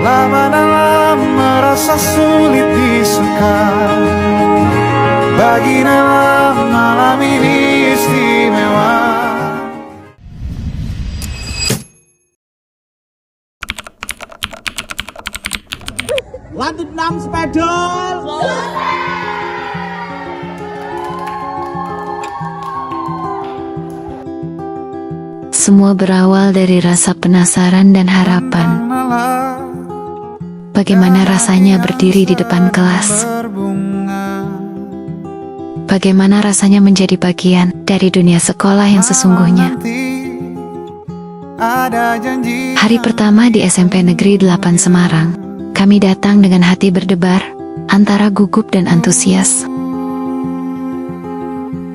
Lama-lama merasa sulit disuka. Baginya malam ini istimewa. Lanjut 6 spedol. Semua berawal dari rasa penasaran dan harapan. Bagaimana rasanya berdiri di depan kelas? Bagaimana rasanya menjadi bagian dari dunia sekolah yang sesungguhnya? Hari pertama di SMP Negeri 8 Semarang, kami datang dengan hati berdebar, antara gugup dan antusias.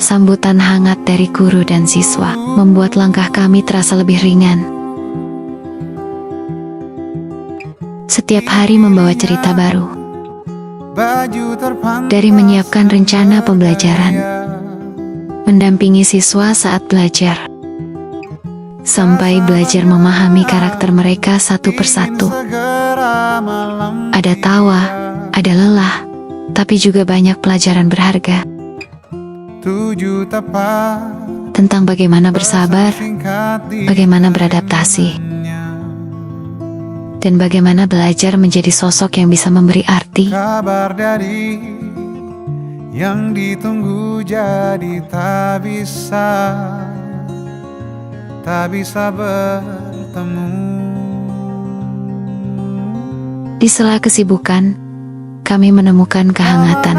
Sambutan hangat dari guru dan siswa membuat langkah kami terasa lebih ringan. Setiap hari membawa cerita baru. Dari menyiapkan rencana pembelajaran, mendampingi siswa saat belajar, sampai belajar memahami karakter mereka satu persatu. Ada tawa, ada lelah, tapi juga banyak pelajaran berharga. Tentang bagaimana bersabar, bagaimana beradaptasi, dan bagaimana belajar menjadi sosok yang bisa memberi arti. Kabar dari yang ditunggu jadi tak bisa bertemu. Di sela kesibukan, kami menemukan kehangatan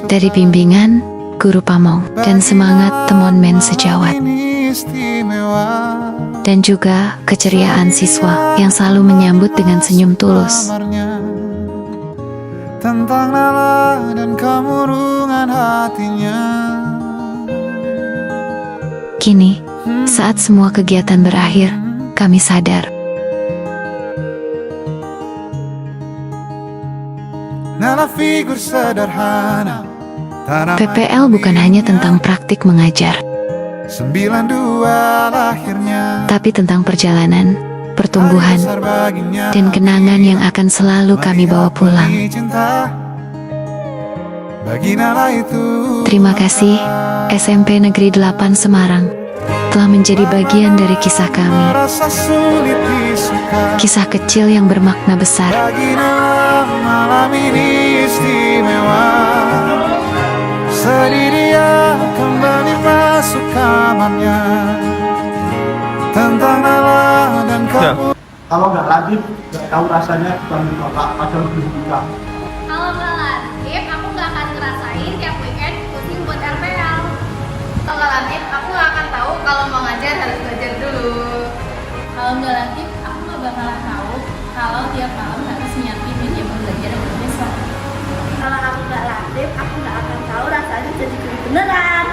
dari bimbingan guru pamong dan semangat teman-teman sejawat, dan juga keceriaan siswa yang selalu menyambut dengan senyum tulus. Tentang lala dan kemurungan hatinya. Kini, saat semua kegiatan berakhir, kami sadar Nala figur sederhana. PPL bukan hanya tentang praktik mengajar, 92 lahirnya, tapi tentang perjalanan, pertumbuhan, dan kenangan yang akan selalu kami bawa pulang. Terima kasih, SMP Negeri 8 Semarang, telah menjadi bagian dari kisah kami. Kisah kecil yang bermakna besar. Malam ini istimewa. Sedih dia kembali masuk kamarnya. Tentang Nala dan kamu. Kalau nggak lagi, nggak tahu rasanya dipanggil bapak padahal belum buka. Kalau nggak Latif, aku nggak akan ngerasain tiap weekend pusing buat RPL. Kalau nggak Latif, aku nggak akan tahu kalau mau ngajar harus belajar dulu. Kalau nggak Latif, aku nggak bakalan tahu kalau tiap malam harus nyiapin meja belajar untuk besok. Kalau aku nggak Latif, aku nggak akan tahu rasanya jadi guru beneran.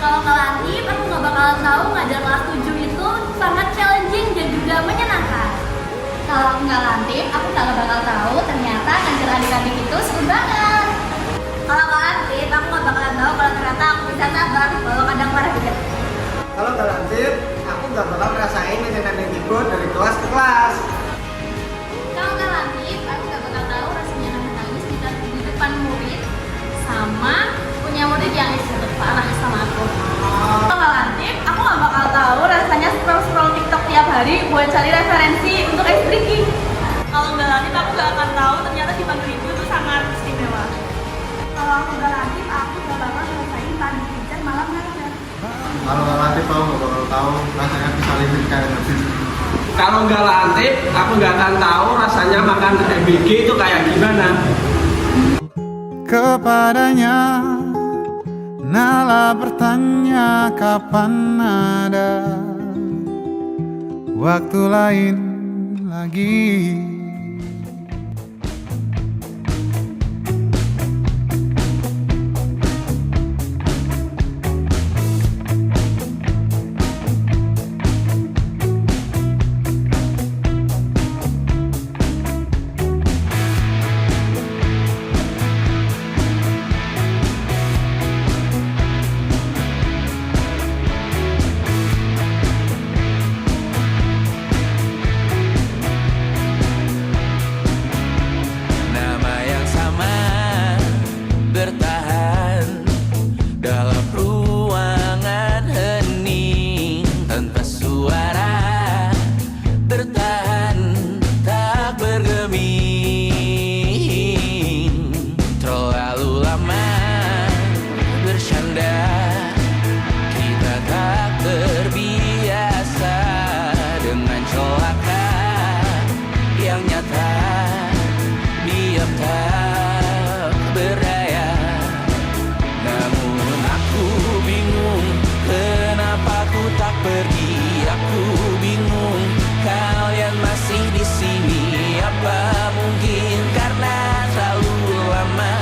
Kalau nggak Latif, aku nggak bakalan tahu ngajar kelas 7 itu sangat challenging dan juga menyenangkan. Kalau nggak Latif, aku nggak bakal tahu ternyata ngajar adik-adik itu seru banget. Kalau nggak Latif, aku nggak bakalan tahu kalau ternyata aku bisa sabar walau kadang marah juga. Kalau nggak lanjut, aku nggak bakal ngerasain nenek ikut dari kelas ke kelas. Kalau nggak Latif, aku nggak bakal tahu rasanya nangis di depan murid sama punya murid yang disebut parah sama aku. Kalau nggak Latif, aku nggak bakal tahu rasanya scroll TikTok tiap hari buat cari referensi untuk ice breaking. Kalau nggak Latif, aku nggak akan tahu ternyata dipanggil ibu itu sangat istimewa. Kalau aku nggak Latif, aku nggak bakal ngerasain tadi hujan malam ngajar. Kalau nggak lanjut, aku nggak bakal tahu rasanya bisa lihat kayak gitu. Kalau nggak lantik, aku nggak akan tahu rasanya makan MBG itu kayak gimana. Kepadanya Nala bertanya kapan ada waktu lain lagi. pergi. Aku bingung, kalian masih di sini. Apa mungkin karena terlalu lama?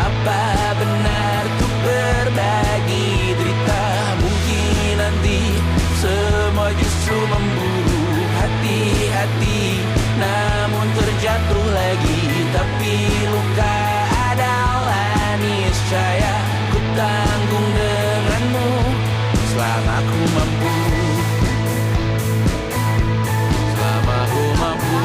Apa benar ku berbagi derita? Mungkin nanti semua justru memburu. Hati-hati, namun terjatuh lagi. Tapi luka adalah niscaya, ku tanggung denganmu selama ku mampu. Selama ku mampu.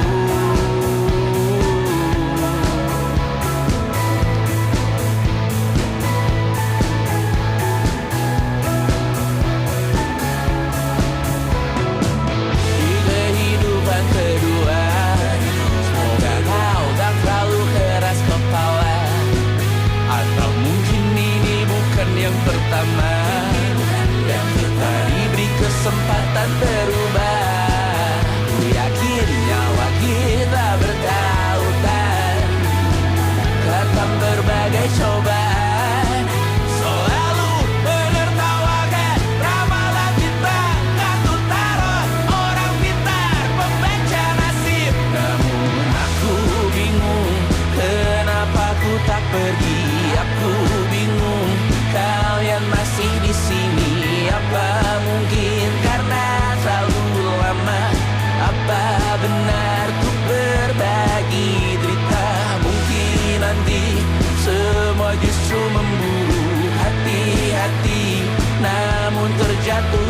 Di kehidupan kedua, semoga kau tak terlalu keras kepala. Atau mungkin ini bukan yang pertama, dan kita diberi kesempatan berubah. Ku yakin nyawa kita bertautan, datang berbagai cobaan, selalu menertawakan ramalan kita. Aku taruh orang pintar pembaca nasib. Namun aku bingung, kenapa ku tak pergi. Aku bingung, kalian masih di sini. Apa mungkin karena terlalu lama? Apa benar ku berbagi derita? Mungkin nanti semua justru memburu. Hati-hati, namun terjatuh